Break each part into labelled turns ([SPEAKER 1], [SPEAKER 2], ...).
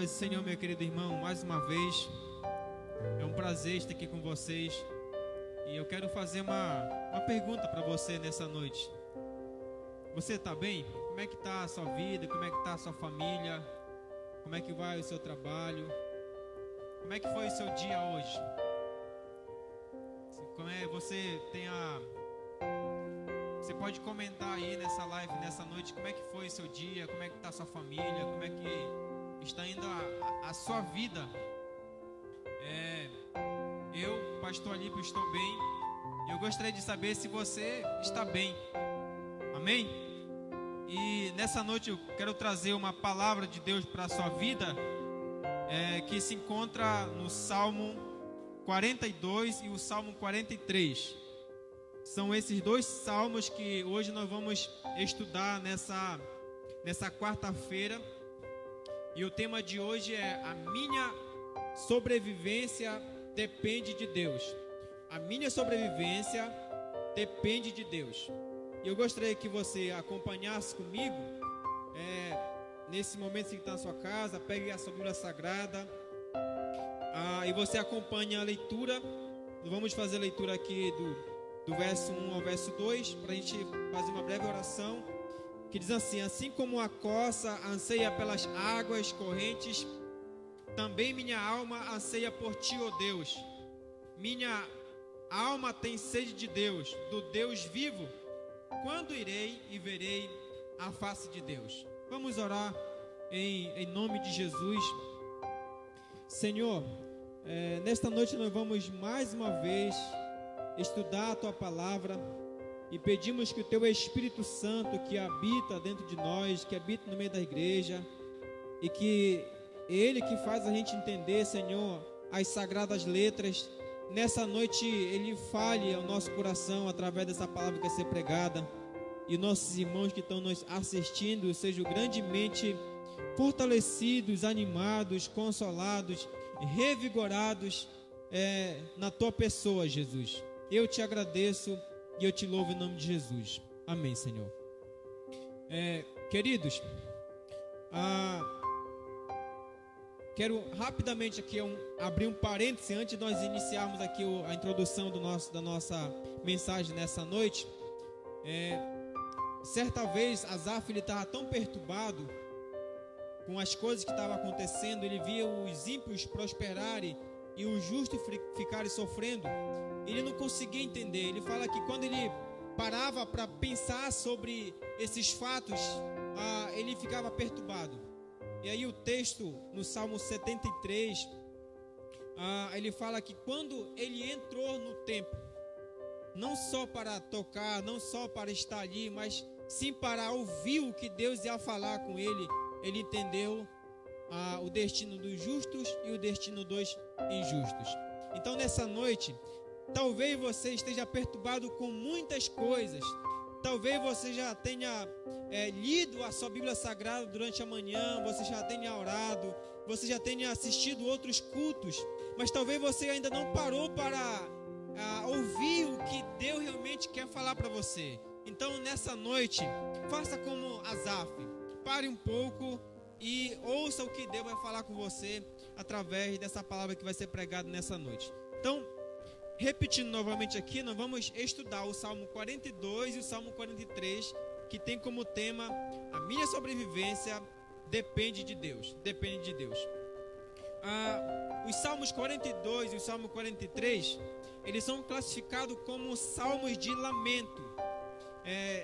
[SPEAKER 1] Paz do Senhor, meu querido irmão, mais uma vez é um prazer estar aqui com vocês e eu quero fazer uma pergunta para você nessa noite. Você está bem? Como é que está a sua vida? Como é que está a sua família? Como é que vai o seu trabalho? Como é que foi o seu dia hoje? Como é você Você pode comentar aí nessa live, nessa noite, como é que foi o seu dia? Como é que está a sua família? Como é que está indo a sua vida? Eu, pastor Alípio, estou bem. E eu gostaria de saber se você está bem. Amém? E nessa noite eu quero trazer uma palavra de Deus para a sua vida, que se encontra no Salmo 42 e o Salmo 43. São esses dois salmos que hoje nós vamos estudar nessa quarta-feira. E o tema de hoje é: a minha sobrevivência depende de Deus. A minha sobrevivência depende de Deus. E eu gostaria que você acompanhasse comigo, nesse momento que está na sua casa, pegue a sua Bíblia Sagrada, e você acompanhe a leitura. Nós vamos fazer a leitura aqui do verso 1 ao verso 2, para a gente fazer uma breve oração, que diz assim: assim como a corça anseia pelas águas correntes, também minha alma anseia por ti, ó Deus. Minha alma tem sede de Deus, do Deus vivo. Quando irei e verei a face de Deus? Vamos orar em nome de Jesus. Senhor, nesta noite nós vamos mais uma vez estudar a Tua Palavra e pedimos que o Teu Espírito Santo, que habita dentro de nós, que habita no meio da igreja, e que Ele que faz a gente entender, Senhor, as sagradas letras, nessa noite Ele fale ao nosso coração através dessa palavra que vai ser pregada, e nossos irmãos que estão nos assistindo sejam grandemente fortalecidos, animados, consolados, revigorados na Tua pessoa, Jesus. Eu te agradeço e eu te louvo em nome de Jesus. Amém, Senhor. Queridos, quero rapidamente aqui abrir um parêntese antes de nós iniciarmos aqui a introdução da nossa mensagem nessa noite. Certa vez, Asaf estava tão perturbado com as coisas que estavam acontecendo, ele via os ímpios prosperarem e os justos ficarem sofrendo. Ele não conseguia entender. Ele fala que quando ele parava para pensar sobre esses fatos, ele ficava perturbado. E aí o texto no Salmo 73, ele fala que quando ele entrou no templo, não só para tocar, não só para estar ali, mas sim para ouvir o que Deus ia falar com ele, ele entendeu o destino dos justos e o destino dos injustos. Então nessa noite, talvez você esteja perturbado com muitas coisas. Talvez você já tenha lido a sua Bíblia Sagrada durante a manhã, você já tenha orado, você já tenha assistido outros cultos, mas talvez você ainda não parou para ouvir o que Deus realmente quer falar para você. Então nessa noite, faça como Asaf, pare um pouco e ouça o que Deus vai falar com você através dessa palavra que vai ser pregada nessa noite. Então, repetindo novamente aqui, nós vamos estudar o Salmo 42 e o Salmo 43, que tem como tema: a minha sobrevivência depende de Deus. Depende de Deus. Os Salmos 42 e o Salmo 43, eles são classificados como salmos de lamento.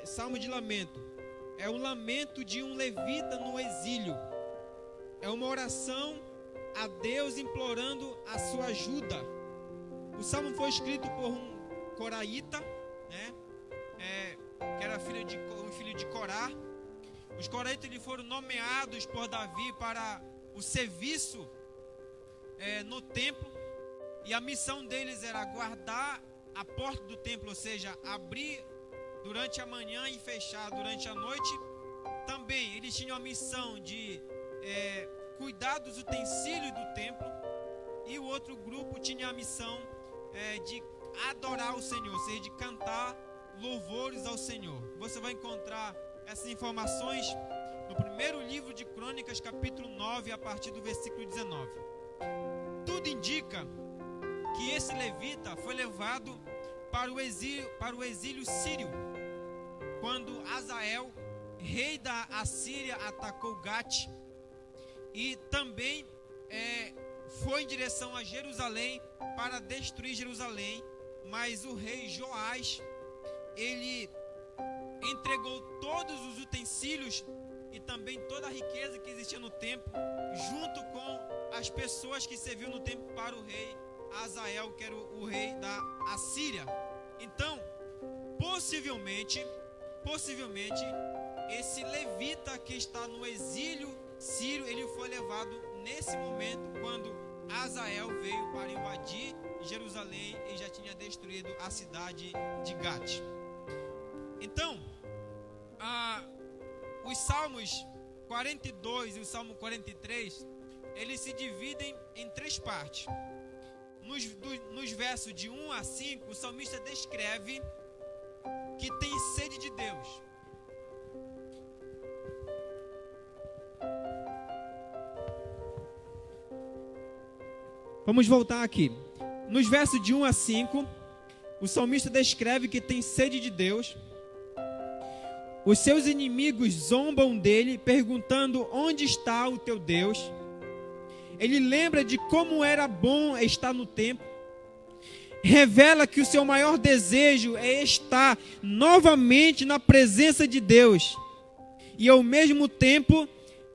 [SPEAKER 1] Salmo de lamento é o lamento de um levita no exílio. É uma oração a Deus implorando a sua ajuda. O salmo foi escrito por um coraíta, que era filho de Corá. Os coraitas eles foram nomeados por Davi para o serviço no templo, e a missão deles era guardar a porta do templo, ou seja, abrir durante a manhã e fechar durante a noite. Também eles tinham a missão de cuidar dos utensílios do templo, e o outro grupo tinha a missão de adorar o Senhor, ou seja, de cantar louvores ao Senhor. Você vai encontrar essas informações no primeiro livro de Crônicas, capítulo 9, a partir do versículo 19. Tudo indica que esse levita foi levado para o exílio sírio, quando Azael, rei da Assíria, atacou Gate, e também foi em direção a Jerusalém para destruir Jerusalém, mas o rei Joás, ele entregou todos os utensílios e também toda a riqueza que existia no templo, junto com as pessoas que serviam no templo, para o rei Azael, que era o rei da Assíria. Então, possivelmente, esse levita que está no exílio sírio, ele foi levado nesse momento, quando Azael veio para invadir Jerusalém e já tinha destruído a cidade de Gate. Então, os Salmos 42 e o Salmo 43, eles se dividem em três partes. Nos versos de 1 a 5, o salmista descreve que tem sede de Deus. Vamos voltar aqui. Nos versos de 1 a 5, o salmista descreve que tem sede de Deus. Os seus inimigos zombam dele, perguntando: onde está o teu Deus? Ele lembra de como era bom estar no templo. Revela que o seu maior desejo é estar novamente na presença de Deus. E ao mesmo tempo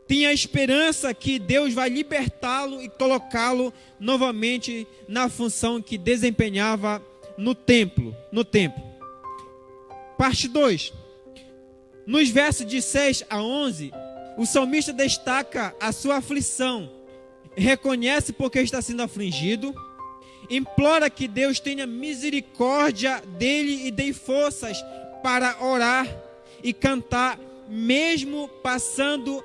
[SPEAKER 1] tem a esperança que Deus vai libertá-lo e colocá-lo novamente na função que desempenhava no templo. Parte 2. Nos versos de 6 a 11, o salmista destaca a sua aflição, reconhece porque está sendo afligido, implora que Deus tenha misericórdia dele e dê forças para orar e cantar, mesmo passando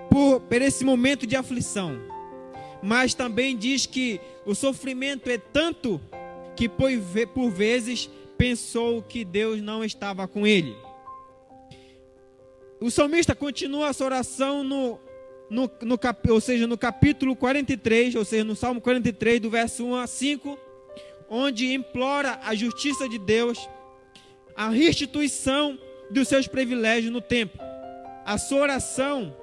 [SPEAKER 1] por esse momento de aflição. Mas também diz que o sofrimento é tanto que por vezes pensou que Deus não estava com ele. O salmista continua a sua oração no capítulo 43, ou seja, no Salmo 43, do verso 1 a 5, onde implora a justiça de Deus, a restituição dos seus privilégios no templo. A sua oração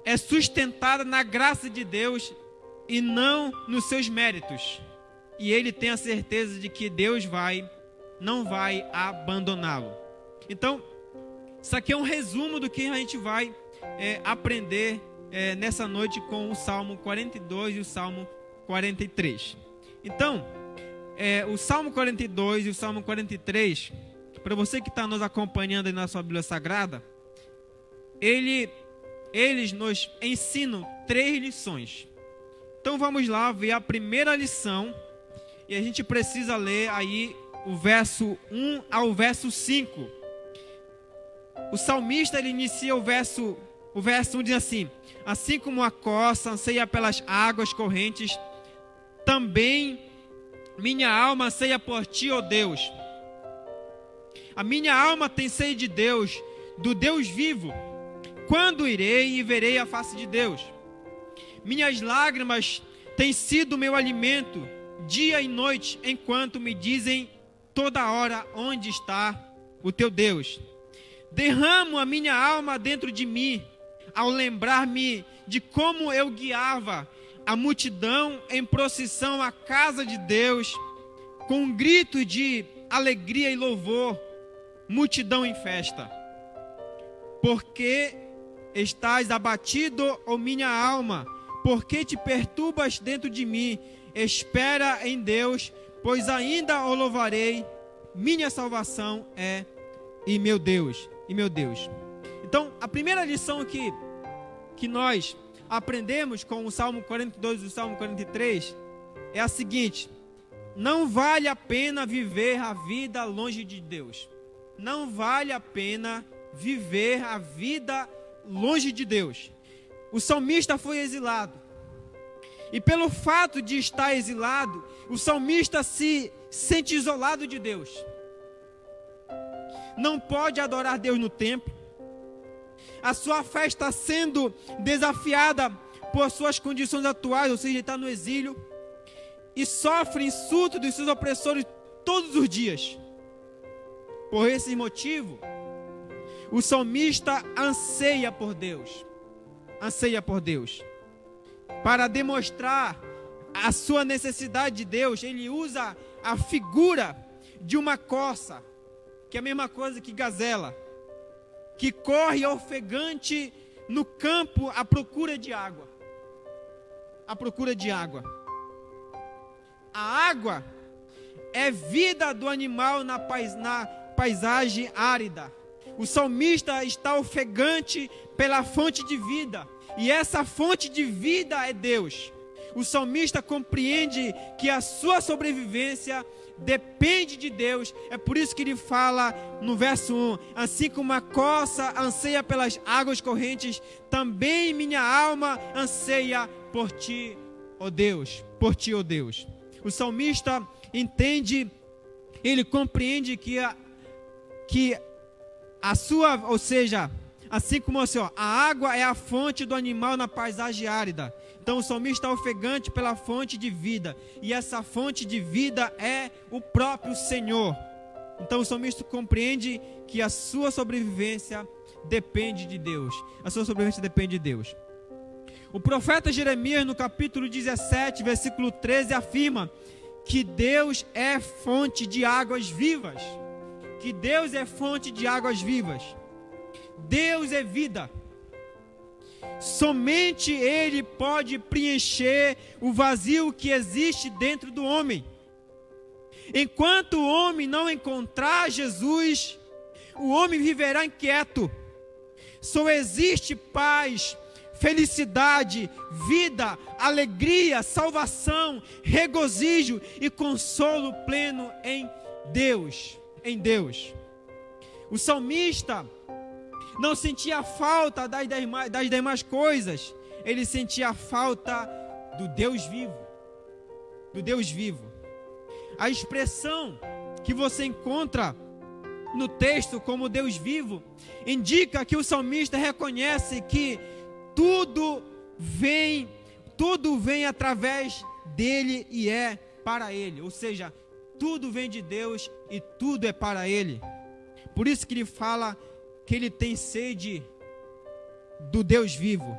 [SPEAKER 1] é sustentada na graça de Deus e não nos seus méritos. E ele tem a certeza de que Deus não vai abandoná-lo. Então, isso aqui é um resumo do que a gente vai aprender nessa noite com o Salmo 42 e o Salmo 43. Então, o Salmo 42 e o Salmo 43, para você que está nos acompanhando aí na sua Bíblia Sagrada, eles nos ensinam 3 lições. Então vamos lá ver a primeira lição, e a gente precisa ler aí o verso 1 ao verso 5. O salmista, ele inicia o verso 1, diz assim: assim como a corça anseia pelas águas correntes, também minha alma anseia por ti, ó Deus. A minha alma tem sede de Deus, do Deus vivo. Quando irei e verei a face de Deus? Minhas lágrimas têm sido meu alimento, dia e noite, enquanto me dizem toda hora: onde está o teu Deus? Derramo a minha alma dentro de mim, ao lembrar-me de como eu guiava a multidão em procissão à casa de Deus, com um grito de alegria e louvor, multidão em festa. Porque estás abatido, ó minha alma? Porque te perturbas dentro de mim? Espera em Deus, pois ainda o louvarei. Minha salvação e meu Deus. Então, a primeira lição que nós aprendemos com o Salmo 42 e o Salmo 43 é a seguinte: não vale a pena viver a vida longe de Deus. Não vale a pena viver a vida longe de Deus. O salmista foi exilado. E pelo fato de estar exilado, o salmista se sente isolado de Deus. Não pode adorar Deus no templo. a sua fé está sendo desafiada por suas condições atuais, ou seja, ele está no exílio, e sofre insulto dos seus opressores todos os dias. Por esse motivo, o salmista anseia por Deus, para demonstrar a sua necessidade de Deus. Ele usa a figura de uma corça, que é a mesma coisa que gazela, que corre ofegante no campo à procura de água. A água é vida do animal na paisagem árida. O salmista está ofegante pela fonte de vida, e essa fonte de vida é Deus. O salmista compreende que a sua sobrevivência depende de Deus. É por isso que ele fala no verso 1: assim como a corça anseia pelas águas correntes, também minha alma anseia por ti, ó Deus. Por ti, ó Deus. O salmista entende, ele compreende que a sua, ou seja, assim como assim, ó, a água é a fonte do animal na paisagem árida. Então o salmista está ofegante pela fonte de vida, e essa fonte de vida é o próprio Senhor. Então o salmista compreende que a sua sobrevivência depende de Deus. A sua sobrevivência depende de Deus. O profeta Jeremias, no capítulo 17, versículo 13, afirma que Deus é fonte de águas vivas. Que Deus é fonte de águas vivas. Deus é vida. Somente Ele pode preencher o vazio que existe dentro do homem. Enquanto o homem não encontrar Jesus, o homem viverá inquieto. Só existe paz, felicidade, vida, alegria, salvação, regozijo e consolo pleno em Deus. O salmista não sentia falta das demais coisas, ele sentia falta do Deus vivo. A expressão que você encontra no texto como Deus vivo indica que o salmista reconhece que tudo vem através dele e é para ele, ou seja, tudo vem de Deus e tudo é para ele. Por isso que ele fala que ele tem sede do Deus vivo.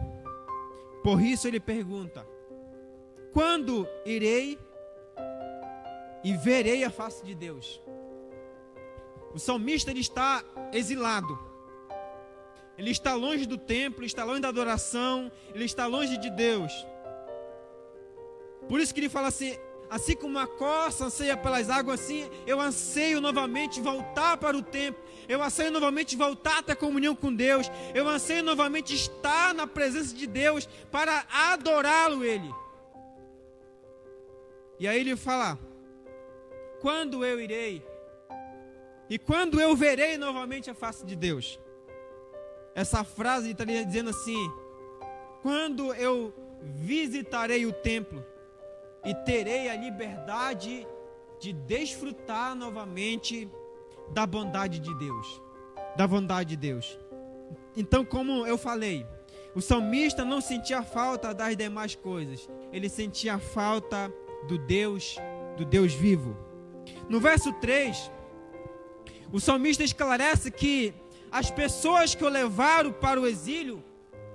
[SPEAKER 1] Por isso ele pergunta: quando irei e verei a face de Deus? O salmista, ele está exilado. Ele está longe do templo, está longe da adoração, ele está longe de Deus. Por isso que ele fala assim como a corça anseia pelas águas, assim eu anseio novamente voltar para o templo. Eu anseio novamente voltar a ter comunhão com Deus. Eu anseio novamente estar na presença de Deus para adorá-lo Ele. E aí ele fala: quando eu irei e quando eu verei novamente a face de Deus? Essa frase está dizendo assim: quando eu visitarei o templo e terei a liberdade de desfrutar novamente da bondade de Deus. Então, como eu falei, o salmista não sentia falta das demais coisas, ele sentia falta do Deus vivo. No verso 3, o salmista esclarece que as pessoas que o levaram para o exílio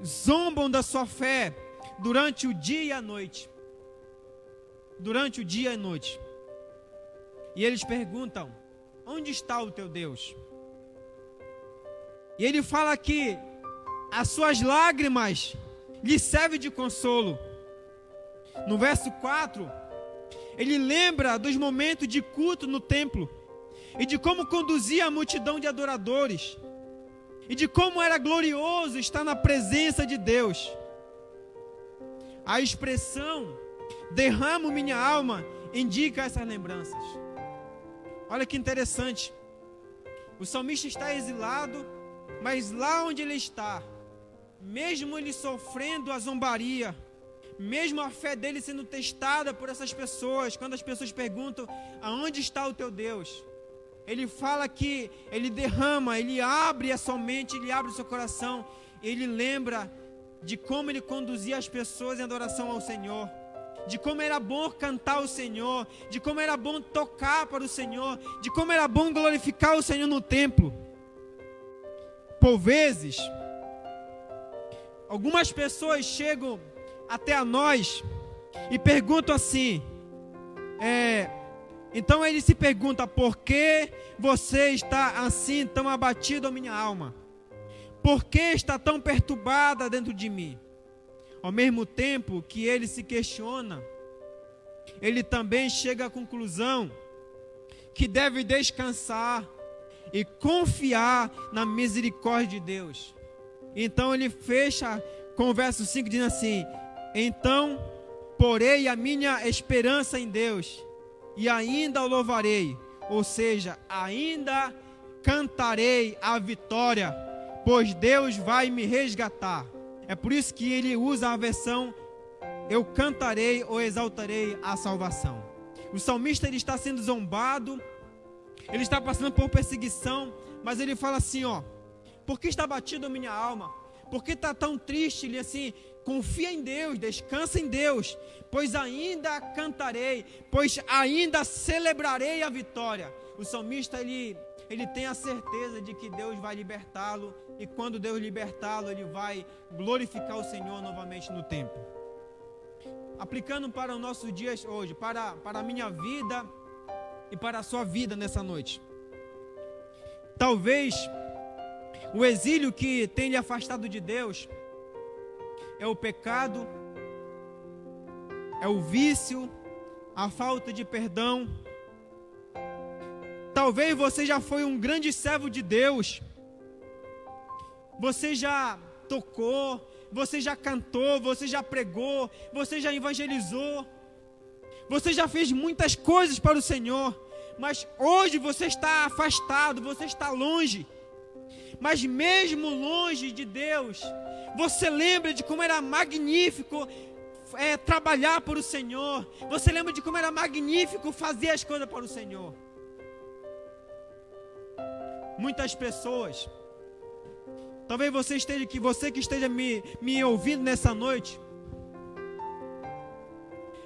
[SPEAKER 1] zombam da sua fé durante o dia e a noite. E eles perguntam: onde está o teu Deus? E ele fala que as suas lágrimas lhe servem de consolo. No verso 4, ele lembra dos momentos de culto no templo e de como conduzia a multidão de adoradores e de como era glorioso estar na presença de Deus. A expressão derramo minha alma indica essas lembranças. Olha que interessante. O salmista está exilado, mas lá onde ele está, mesmo ele sofrendo a zombaria, mesmo a fé dele sendo testada por essas pessoas, quando as pessoas perguntam: aonde está o teu Deus? Ele fala que ele derrama, ele abre a sua mente, ele abre o seu coração ele lembra de como ele conduzia as pessoas em adoração ao Senhor, de como era bom cantar ao Senhor, de como era bom tocar para o Senhor, de como era bom glorificar o Senhor no templo. Por vezes, algumas pessoas chegam até a nós e perguntam assim, então ele se pergunta: por que você está assim tão abatido, a minha alma? Por que está tão perturbada dentro de mim? Ao mesmo tempo que ele se questiona, ele também chega à conclusão que deve descansar e confiar na misericórdia de Deus. Então ele fecha com o verso 5 dizendo assim: então porei a minha esperança em Deus e ainda o louvarei, ou seja, ainda cantarei a vitória, pois Deus vai me resgatar. É por isso que ele usa a versão eu cantarei ou exaltarei a salvação. O salmista, ele está sendo zombado, ele está passando por perseguição, mas ele fala assim, por que está batido a minha alma? Por que está tão triste? Ele assim, confia em Deus, descansa em Deus, pois ainda cantarei, pois ainda celebrarei a vitória. O salmista, ele tem a certeza de que Deus vai libertá-lo, e quando Deus libertá-lo, ele vai glorificar o Senhor novamente no templo. Aplicando para os nossos dias hoje, para a minha vida e para a sua vida nessa noite. Talvez o exílio que tem lhe afastado de Deus é o pecado, é o vício, a falta de perdão. Talvez você já foi um grande servo de Deus, você já tocou, você já cantou, você já pregou, você já evangelizou, você já fez muitas coisas para o Senhor, mas hoje você está afastado, você está longe. Mas mesmo longe de Deus, você lembra de como era magnífico trabalhar para o Senhor, você lembra de como era magnífico fazer as coisas para o Senhor. Muitas pessoas, talvez você que esteja me ouvindo nessa noite,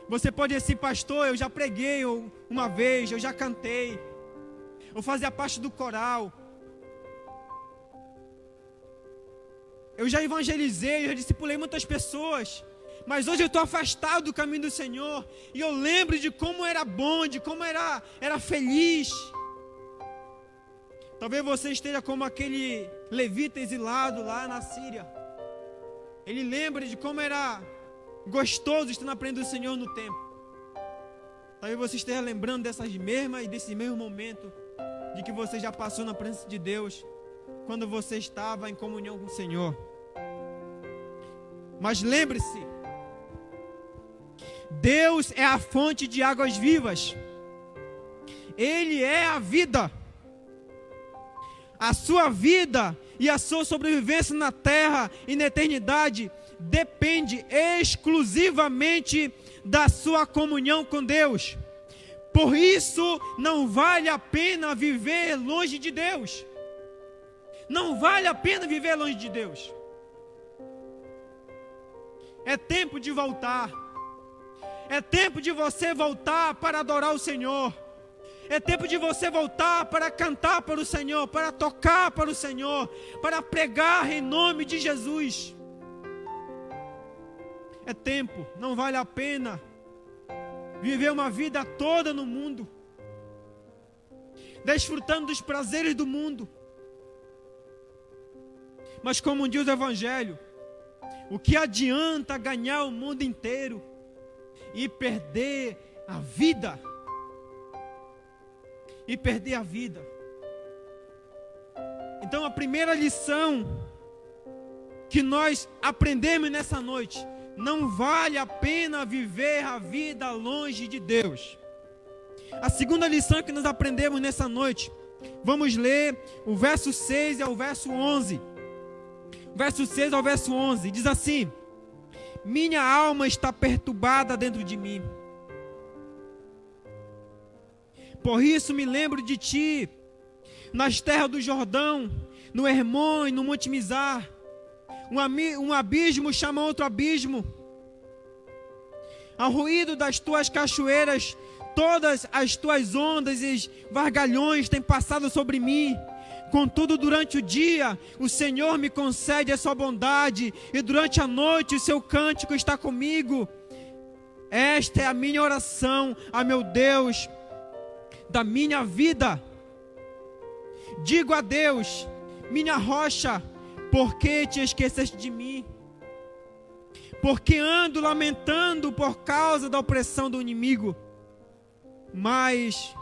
[SPEAKER 1] você pode dizer assim: pastor, eu já preguei uma vez, eu já cantei, eu fazia parte do coral, eu já evangelizei, eu já discipulei muitas pessoas, mas hoje eu estou afastado do caminho do Senhor, e eu lembro de como era bom, de como era feliz. Talvez você esteja como aquele levita exilado lá na Síria. Ele lembra de como era gostoso estar na presença do Senhor no templo. Talvez você esteja lembrando desse mesmo momento de que você já passou na presença de Deus, quando você estava em comunhão com o Senhor. Mas lembre-se, Deus é a fonte de águas vivas. Ele é a vida. A sua vida e a sua sobrevivência na terra e na eternidade depende exclusivamente da sua comunhão com Deus. Por isso, não vale a pena viver longe de Deus. Não vale a pena viver longe de Deus. É tempo de voltar. É tempo de você voltar para adorar o Senhor. É tempo de você voltar para cantar para o Senhor, para tocar para o Senhor, para pregar em nome de Jesus. É tempo, não vale a pena viver uma vida toda no mundo, desfrutando dos prazeres do mundo. Mas como diz o Evangelho, o que adianta ganhar o mundo inteiro e perder a vida? E perder a vida. Então a primeira lição que nós aprendemos nessa noite: não vale a pena viver a vida longe de Deus. A segunda lição que nós aprendemos nessa noite, vamos ler o verso 6 ao verso 11. Verso 6 ao verso 11, diz assim: minha alma está perturbada dentro de mim. Por isso me lembro de ti, nas terras do Jordão, no Hermon e no Monte Mizar. um abismo chama outro abismo. Ao ruído das tuas cachoeiras, todas as tuas ondas e vargalhões têm passado sobre mim. Contudo, durante o dia, o Senhor me concede a sua bondade, e durante a noite o seu cântico está comigo. Esta é a minha oração a meu Deus da minha vida. Digo a Deus, minha rocha, por que te esqueceste de mim? Porque ando lamentando por causa da opressão do inimigo. Mas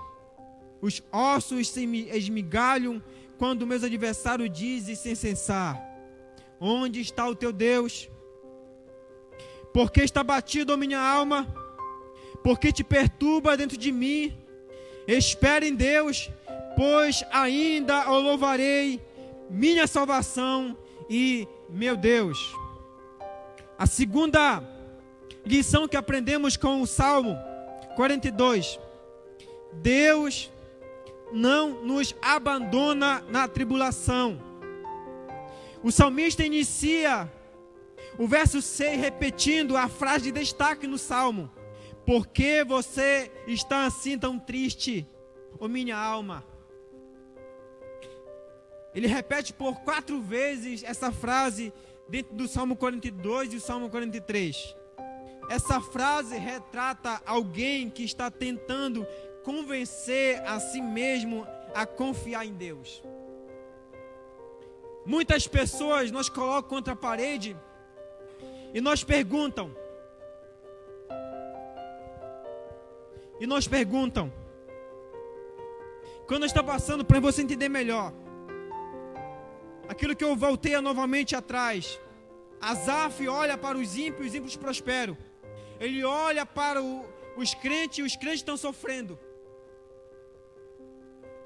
[SPEAKER 1] os ossos se me esmigalham quando meus adversários dizem sem cessar: onde está o teu Deus? Porque está batido a minha alma? Porque te perturba dentro de mim? Espere em Deus, pois ainda o louvarei, minha salvação e meu Deus. A segunda lição que aprendemos com o Salmo 42: Deus não nos abandona na tribulação. O salmista inicia o verso 6 repetindo a frase de destaque no Salmo: por que você está assim tão triste, ó minha alma? Ele repete por 4 vezes essa frase dentro do Salmo 42 e o Salmo 43. Essa frase retrata alguém que está tentando convencer a si mesmo a confiar em Deus. Muitas pessoas nos colocam contra a parede e nos perguntam, quando está passando, para você entender melhor, aquilo que eu voltei novamente atrás. Asaf olha para os ímpios prosperam. Ele olha para os crentes, e os crentes estão sofrendo.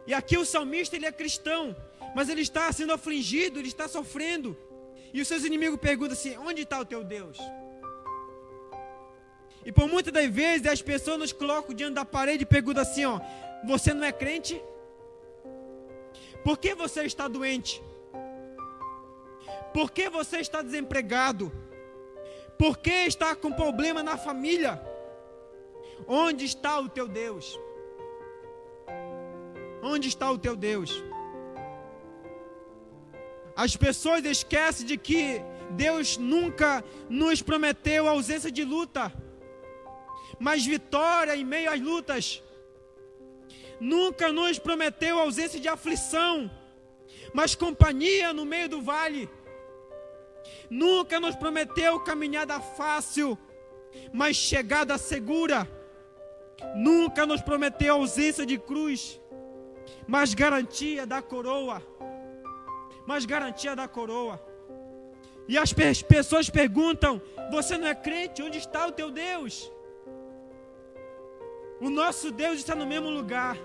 [SPEAKER 1] E aqui o salmista, ele é cristão, mas ele está sendo afligido, ele está sofrendo. E os seus inimigos perguntam assim: onde está o teu Deus? E por muitas das vezes as pessoas nos colocam diante da parede e perguntam assim: ó, você não é crente? Por que você está doente? Por que você está desempregado? Por que está com problema na família? Onde está o teu Deus? Onde está o teu Deus? As pessoas esquecem de que Deus nunca nos prometeu ausência de luta, mas vitória em meio às lutas. Nunca nos prometeu ausência de aflição, mas companhia no meio do vale. Nunca nos prometeu caminhada fácil, mas chegada segura. Nunca nos prometeu ausência de cruz, mas garantia da coroa. E as pessoas perguntam: você não é crente? Onde está o teu Deus? O nosso Deus está no mesmo lugar.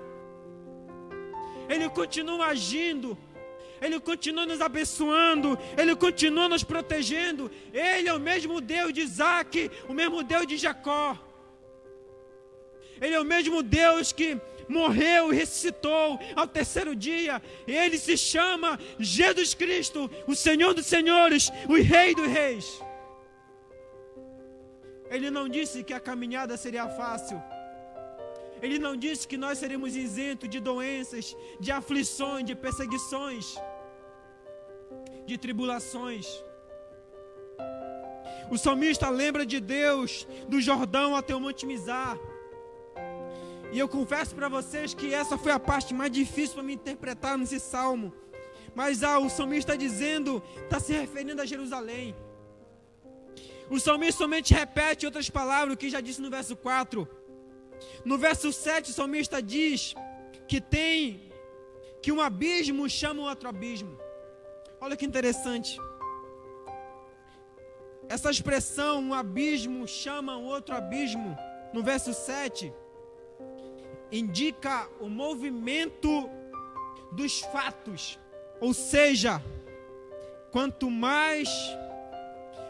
[SPEAKER 1] Ele continua agindo. Ele continua nos abençoando. Ele continua nos protegendo. Ele é o mesmo Deus de Isaac, o mesmo Deus de Jacó. Ele é o mesmo Deus que morreu e ressuscitou ao terceiro dia. Ele se chama Jesus Cristo, o Senhor dos senhores, o Rei dos reis. Ele não disse que a caminhada seria fácil. Ele não disse que nós seremos isentos de doenças, de aflições, de perseguições, de tribulações. O salmista lembra de Deus do Jordão até o Monte Mizar. E eu confesso para vocês que essa foi a parte mais difícil para me interpretar nesse salmo. Mas o salmista está dizendo, está se referindo a Jerusalém. O salmista somente repete outras palavras, o que já disse no verso 4. No verso 7, o salmista diz que um abismo chama outro abismo. Olha que interessante. Essa expressão, um abismo chama outro abismo, no verso 7, indica o movimento dos fatos. Ou seja, quanto mais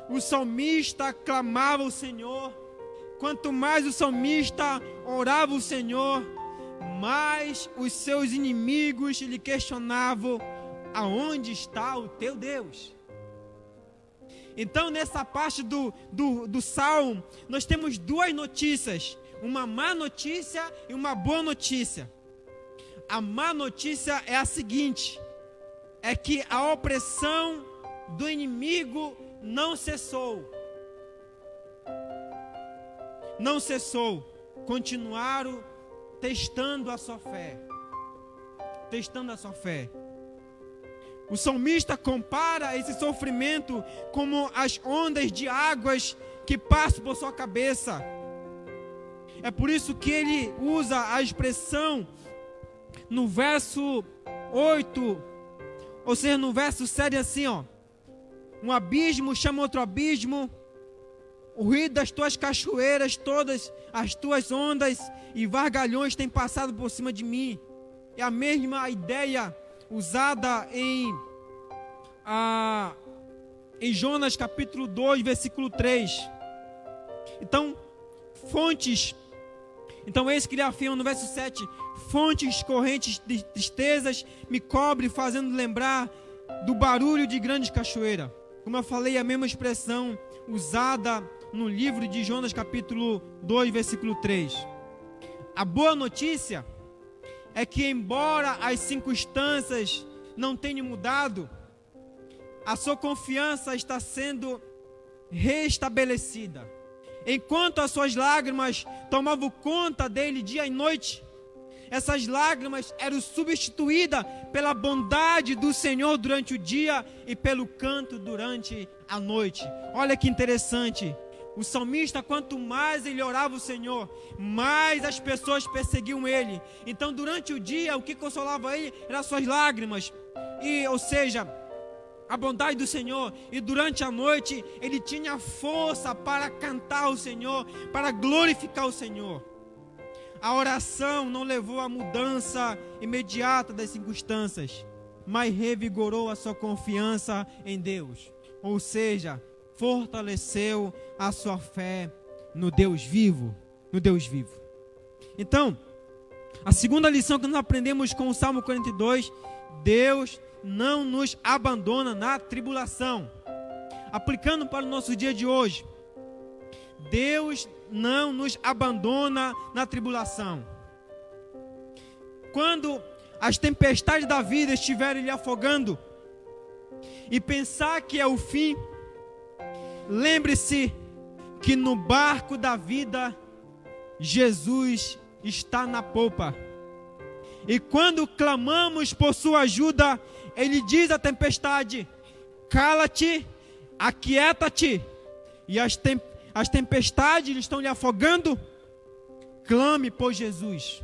[SPEAKER 1] o salmista clamava ao Senhor, quanto mais o salmista orava ao Senhor, mais os seus inimigos lhe questionavam: aonde está o teu Deus? Então, nessa parte do Salmo, nós temos duas notícias, uma má notícia e uma boa notícia. A má notícia é a seguinte, é que a opressão do inimigo não cessou. Não cessou. Continuaram testando a sua fé. Testando a sua fé. O salmista compara esse sofrimento como as ondas de águas que passam por sua cabeça. É por isso que ele usa a expressão no verso 8, ou seja, no verso 7 assim, ó. Um abismo chama outro abismo, o ruído das tuas cachoeiras, todas as tuas ondas e vargalhões têm passado por cima de mim. É a mesma ideia usada em Jonas capítulo 2, versículo 3. Então, esse que ele afirma no verso 7, fontes correntes de tristezas me cobre, fazendo lembrar do barulho de grandes cachoeiras. Como eu falei, a mesma expressão usada no livro de Jonas capítulo 2, versículo 3. A boa notícia é que, embora as circunstâncias não tenham mudado, a sua confiança está sendo restabelecida. Enquanto as suas lágrimas tomavam conta dele dia e noite, essas lágrimas eram substituídas pela bondade do Senhor durante o dia e pelo canto durante a noite. Olha que interessante. O salmista, quanto mais ele orava o Senhor, mais as pessoas perseguiam ele. Então, durante o dia, o que consolava ele eram as suas lágrimas. Ou seja, a bondade do Senhor. E durante a noite, ele tinha força para cantar ao Senhor, para glorificar o Senhor. A oração não levou à mudança imediata das circunstâncias, mas revigorou a sua confiança em Deus. Ou seja, fortaleceu a sua fé no Deus vivo. No Deus vivo. Então, a segunda lição que nós aprendemos com o Salmo 42, Deus não nos abandona na tribulação. Aplicando para o nosso dia de hoje, Deus não nos abandona na tribulação. Quando as tempestades da vida estiverem lhe afogando e pensar que é o fim, lembre-se que no barco da vida Jesus está na popa. E quando clamamos por sua ajuda, Ele diz à tempestade: cala-te, aquieta-te. E as tempestades estão lhe afogando, clame por Jesus.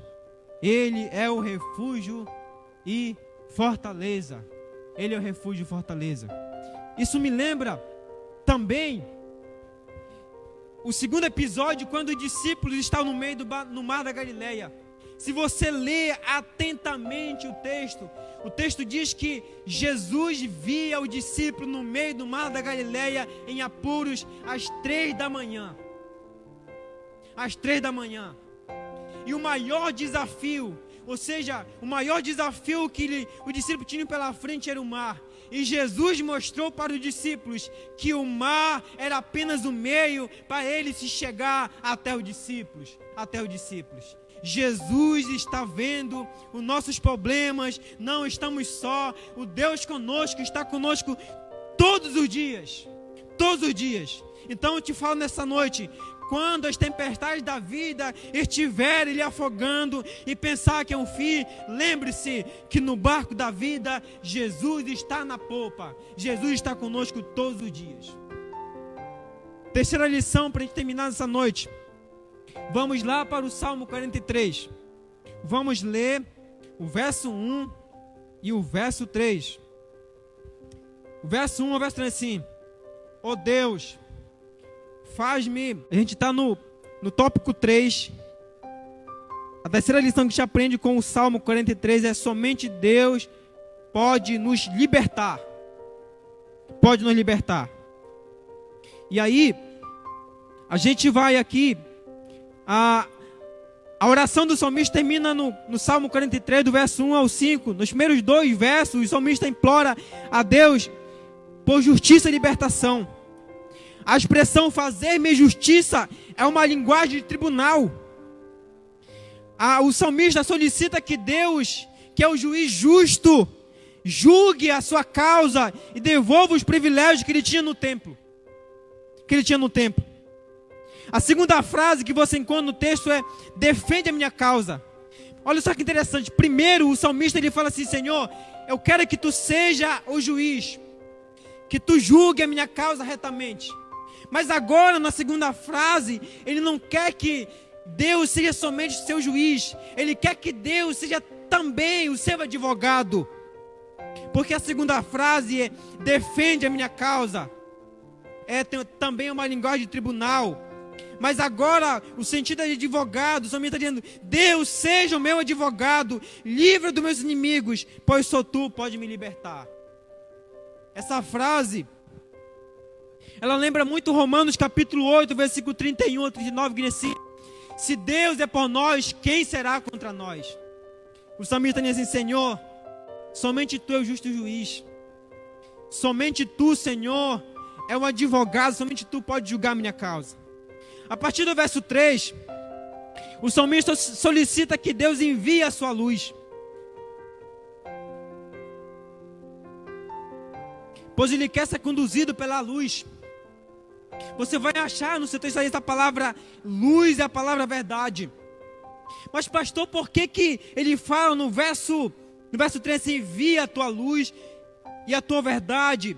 [SPEAKER 1] Ele é o refúgio e fortaleza. Ele é o refúgio e fortaleza. Isso me lembra também o segundo episódio, quando os discípulos estavam no mar da Galileia. Se você ler atentamente o texto diz que Jesus via o discípulo no meio do mar da Galileia em apuros às 3 da manhã. Às 3 da manhã. E o maior desafio, ou seja, o maior desafio que o discípulo tinha pela frente era o mar. E Jesus mostrou para os discípulos que o mar era apenas o meio para ele se chegar até os discípulos. Jesus está vendo os nossos problemas, não estamos só. O Deus conosco está conosco todos os dias. Todos os dias. Então eu te falo nessa noite, quando as tempestades da vida estiverem lhe afogando e pensar que é um fim, lembre-se que no barco da vida, Jesus está na popa. Jesus está conosco todos os dias. Terceira lição para a gente terminar essa noite. Vamos lá para o Salmo 43. Vamos ler o verso 1 e o verso 3. O verso 1 e o verso 3 assim: ó Deus, faz-me... A gente está no tópico 3. A terceira lição que a gente aprende com o Salmo 43 é: somente Deus pode nos libertar. Pode nos libertar. E aí, a gente vai aqui... A oração do salmista termina no Salmo 43, do verso 1 ao 5. Nos primeiros 2 versos, o salmista implora a Deus por justiça e libertação. A expressão fazer-me justiça é uma linguagem de tribunal. O salmista solicita que Deus, que é o juiz justo, julgue a sua causa e devolva os privilégios que ele tinha no templo. A segunda frase que você encontra no texto é: defende a minha causa. Olha só que interessante. Primeiro, o salmista ele fala assim: Senhor, eu quero que tu seja o juiz, que tu julgue a minha causa retamente. Mas agora, na segunda frase, ele não quer que Deus seja somente o seu juiz, ele quer que Deus seja também o seu advogado. Porque a segunda frase é: defende a minha causa. Também uma linguagem de tribunal. Mas agora o sentido é de advogado. O salmista está dizendo: Deus seja o meu advogado, livra dos meus inimigos, pois só tu pode me libertar. Essa frase, ela lembra muito Romanos capítulo 8, versículo 31 a 39, que diz assim: se Deus é por nós, quem será contra nós? O salmista diz assim: Senhor, somente tu é o justo juiz. Somente tu, Senhor, é um advogado. Somente tu pode julgar a minha causa. A partir do verso 3, o salmista solicita que Deus envie a sua luz, pois ele quer ser conduzido pela luz. Você vai achar no seu texto aí a palavra luz, é a palavra verdade. Mas pastor, por que ele fala no verso 3 assim: envia a tua luz e a tua verdade?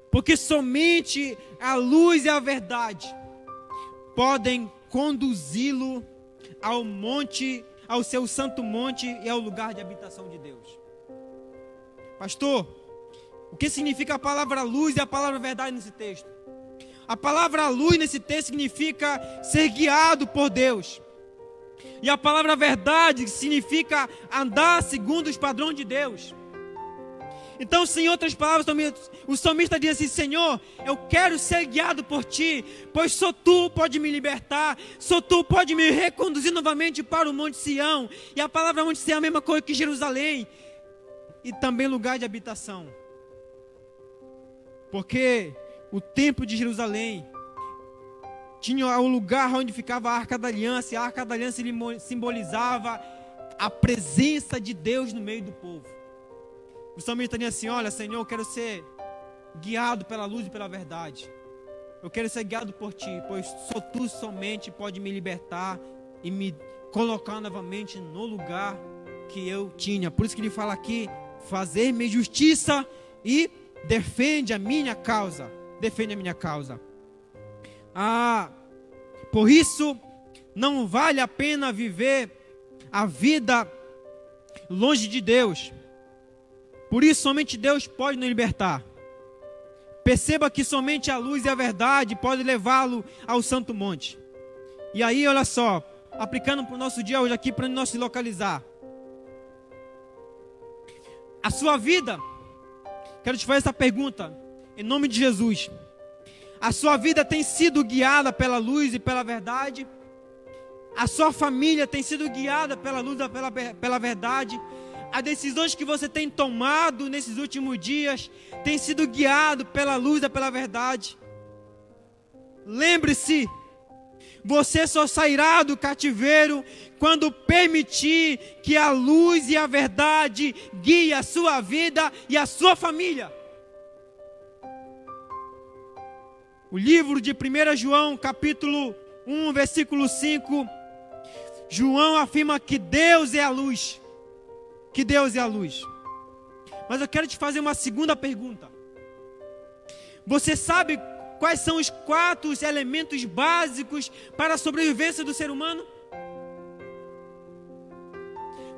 [SPEAKER 1] Porque somente a luz e a verdade podem conduzi-lo ao monte, ao seu santo monte e ao lugar de habitação de Deus. Pastor, o que significa a palavra luz e a palavra verdade nesse texto? A palavra luz nesse texto significa ser guiado por Deus. E a palavra verdade significa andar segundo os padrões de Deus. Então, em outras palavras, o salmista diz assim: Senhor, eu quero ser guiado por ti, pois só tu pode me libertar, só tu pode me reconduzir novamente para o Monte Sião. E a palavra Monte Sião é a mesma coisa que Jerusalém, e também lugar de habitação. Porque o templo de Jerusalém tinha o lugar onde ficava a Arca da Aliança, e a Arca da Aliança simbolizava a presença de Deus no meio do povo. O salmista diz assim: olha, Senhor, eu quero ser guiado pela luz e pela verdade. Eu quero ser guiado por ti, pois só tu somente pode me libertar e me colocar novamente no lugar que eu tinha. Por isso que ele fala aqui: fazer-me justiça e defende a minha causa. Defende a minha causa. Por isso não vale a pena viver a vida longe de Deus. Por isso somente Deus pode nos libertar. Perceba que somente a luz e a verdade podem levá-lo ao santo monte. E aí, olha só, aplicando para o nosso dia hoje aqui, para nós se localizar. A sua vida, quero te fazer essa pergunta, em nome de Jesus. A sua vida tem sido guiada pela luz e pela verdade? A sua família tem sido guiada pela luz e pela verdade? As decisões que você tem tomado nesses últimos dias tem sido guiado pela luz e pela verdade? Lembre-se, você só sairá do cativeiro quando permitir que a luz e a verdade guiem a sua vida e a sua família. O livro de 1 João, capítulo 1, versículo 5, João afirma que Deus é a luz. Que Deus é a luz. Mas eu quero te fazer uma segunda pergunta. Você sabe quais são os 4 elementos básicos para a sobrevivência do ser humano?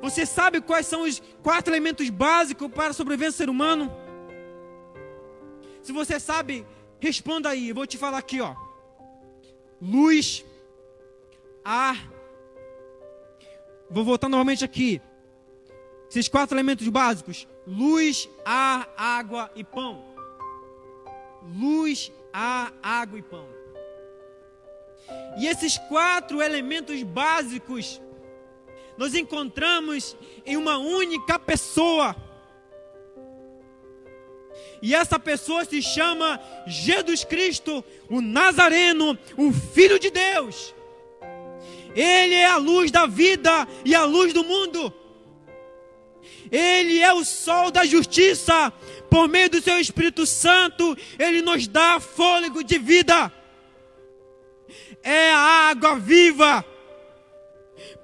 [SPEAKER 1] Você sabe quais são os 4 elementos básicos para a sobrevivência do ser humano? Se você sabe, responda aí. Eu vou te falar aqui, ó. Luz, ar. Vou voltar novamente aqui. Esses 4 elementos básicos: luz, ar, água e pão. Luz, ar, água e pão. E esses 4 elementos básicos nós encontramos em uma única pessoa. E essa pessoa se chama Jesus Cristo, o Nazareno, o Filho de Deus. Ele é a luz da vida e a luz do mundo. Ele é o sol da justiça. Por meio do seu Espírito Santo, Ele nos dá fôlego de vida. É a água viva.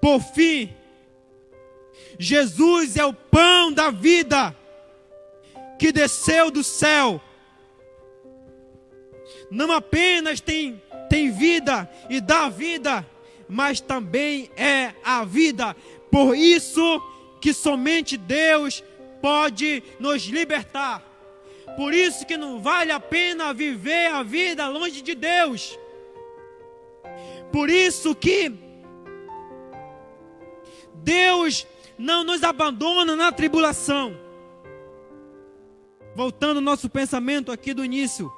[SPEAKER 1] Por fim, Jesus é o pão da vida que desceu do céu. Não apenas tem vida e dá vida, mas também é a vida. Por isso que somente Deus pode nos libertar. Por isso que não vale a pena viver a vida longe de Deus. Por isso que Deus não nos abandona na tribulação. Voltando ao nosso pensamento aqui do início,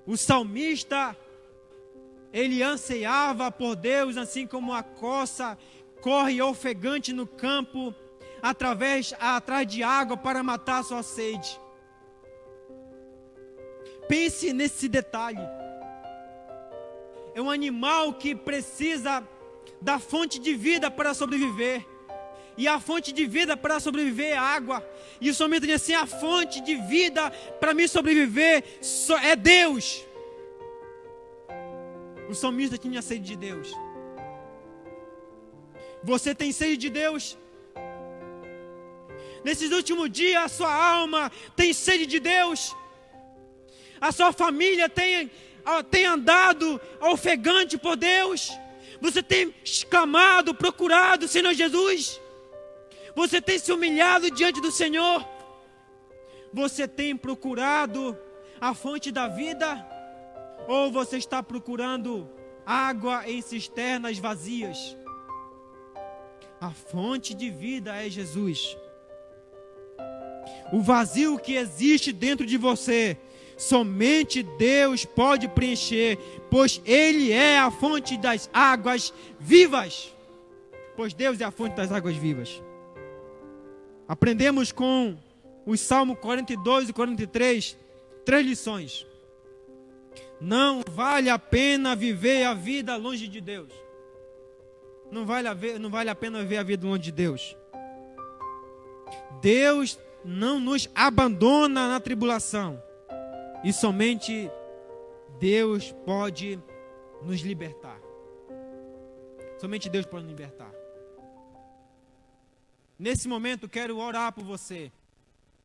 [SPEAKER 1] o salmista, ele anseiava por Deus, assim como a corça corre ofegante no campo, atrás de água para matar a sua sede. Pense nesse detalhe. É um animal que precisa da fonte de vida para sobreviver. E a fonte de vida para sobreviver é água. E o salmista diz assim: a fonte de vida para me sobreviver é Deus. O salmista tinha sede de Deus. Você tem sede de Deus? Nesses últimos dias a sua alma tem sede de Deus? A sua família tem andado ofegante por Deus? Você tem exclamado, procurado o Senhor Jesus? Você tem se humilhado diante do Senhor? Você tem procurado a fonte da vida? Ou você está procurando água em cisternas vazias? A fonte de vida é Jesus. O vazio que existe dentro de você, somente Deus pode preencher, pois Ele é a fonte das águas vivas. Pois Deus é a fonte das águas vivas. Aprendemos com os Salmos 42 e 43, 3 lições. Não vale a pena viver a vida longe de Deus. Não vale a pena viver a vida longe de Deus. Deus não nos abandona na tribulação. E somente Deus pode nos libertar. Somente Deus pode nos libertar. Nesse momento quero orar por você.